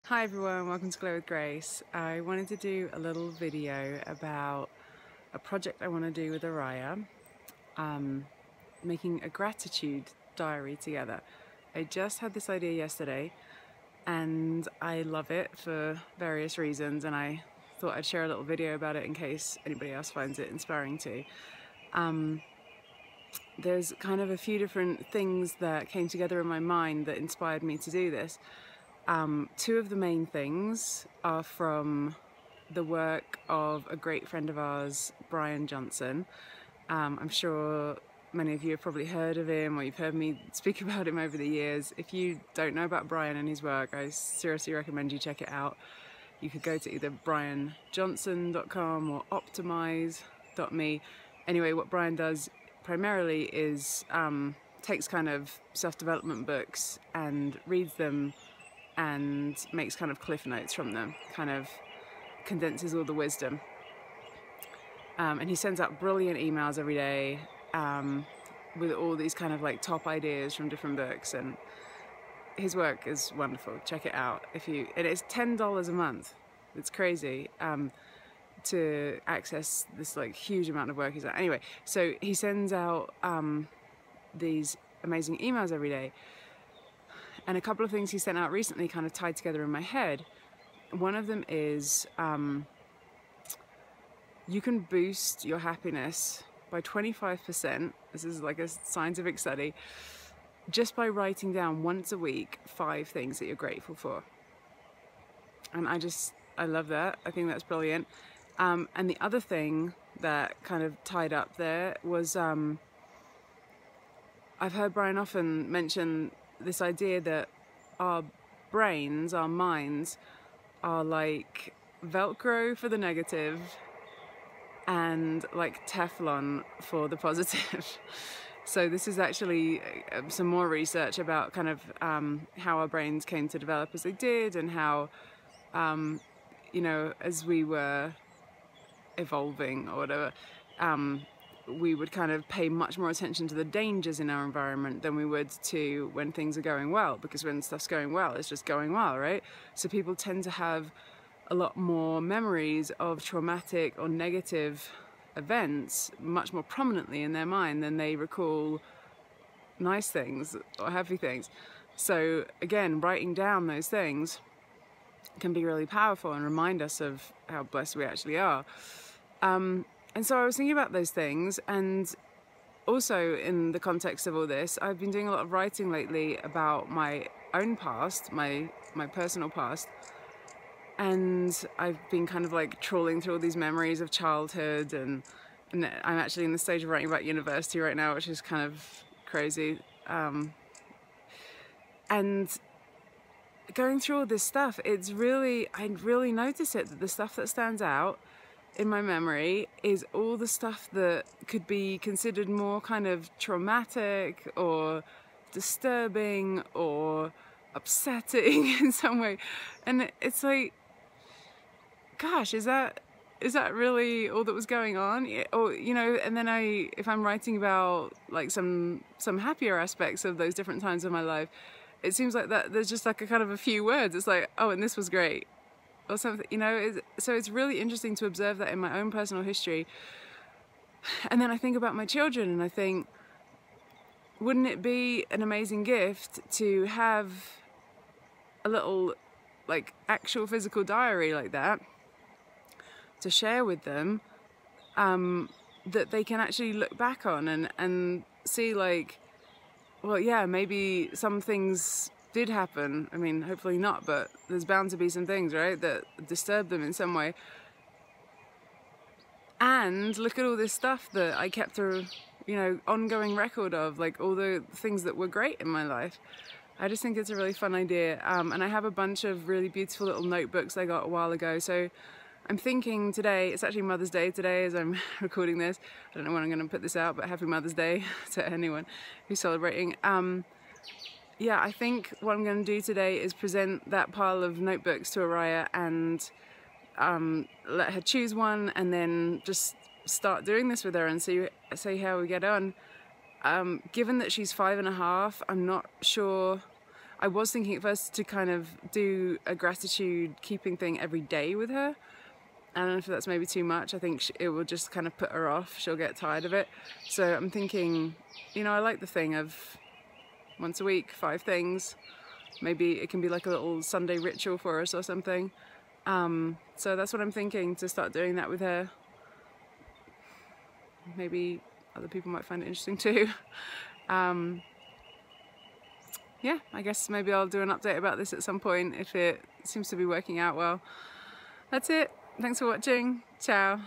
Hi everyone, welcome to Glow with Grace. I wanted to do a little video about a project I want to do with Oria, making a gratitude diary together. I just had this idea yesterday and I love it for various reasons, and I thought I'd share a little video about it in case anybody else finds it inspiring too. There's kind of a few different things that came together in my mind that inspired me to do this. Two of the main things are from the work of a great friend of ours, Brian Johnson. I'm sure many of you have probably heard of him, or you've heard me speak about him over the years. If you don't know about Brian and his work, I seriously recommend you check it out. You could go to either brianjohnson.com or optimize.me. Anyway, what Brian does primarily is takes kind of self-development books and reads them and makes kind of cliff notes from them, kind of condenses all the wisdom. And he sends out brilliant emails every day with all these kind of like top ideas from different books, and his work is wonderful. Check it out and it's $10 a month. It's crazy to access this like huge amount of work he's done. Anyway, so he sends out these amazing emails every day. And a couple of things he sent out recently kind of tied together in my head. One of them is you can boost your happiness by 25%. This is like a scientific study, just by writing down once a week 5 things that you're grateful for. And I love that. I think that's brilliant. And the other thing that kind of tied up there was I've heard Brian often mention this idea that our brains, our minds, are like Velcro for the negative and like Teflon for the positive. So this is actually some more research about kind of how our brains came to develop as they did, and how, you know, as we were evolving or whatever, we would kind of pay much more attention to the dangers in our environment than we would to when things are going well, because when stuff's going well, it's just going well, right? So people tend to have a lot more memories of traumatic or negative events much more prominently in their mind than they recall nice things or happy things. So again, writing down those things can be really powerful and remind us of how blessed we actually are. And so I was thinking about those things, and also in the context of all this, I've been doing a lot of writing lately about my own past, my personal past, and I've been kind of like trawling through all these memories of childhood, and I'm actually in the stage of writing about university right now, which is kind of crazy. And going through all this stuff, I really notice it, that the stuff that stands out in my memory is all the stuff that could be considered more kind of traumatic or disturbing or upsetting in some way. And it's like, gosh, is that really all that was going on? Or, you know, and then if I'm writing about like some happier aspects of those different times of my life, it seems like that there's just like a kind of a few words. It's like, oh, and this was great, or something, you know. So it's really interesting to observe that in my own personal history. And then I think about my children, and I think, wouldn't it be an amazing gift to have a little like actual physical diary like that to share with them, that they can actually look back on and see like, well, yeah, maybe some things did happen. I mean, hopefully not, but there's bound to be some things, right, that disturb them in some way. And look at all this stuff that I kept a, you know, ongoing record of, like all the things that were great in my life. I just think it's a really fun idea. And I have a bunch of really beautiful little notebooks I got a while ago. So I'm thinking today, it's actually Mother's Day today as I'm recording this. I don't know when I'm going to put this out, but happy Mother's Day to anyone who's celebrating. Yeah, I think what I'm going to do today is present that pile of notebooks to Oria and let her choose one, and then just start doing this with her and see how we get on. Given that she's 5.5, I'm not sure. I was thinking at first to kind of do a gratitude keeping thing every day with her. I don't know if that's maybe too much. I think it will just kind of put her off. She'll get tired of it. So I'm thinking, you know, I like the thing of once a week, 5 things. Maybe it can be like a little Sunday ritual for us or something. So that's what I'm thinking, to start doing that with her. Maybe other people might find it interesting too. Yeah, I guess maybe I'll do an update about this at some point if it seems to be working out well. That's it. Thanks for watching. Ciao.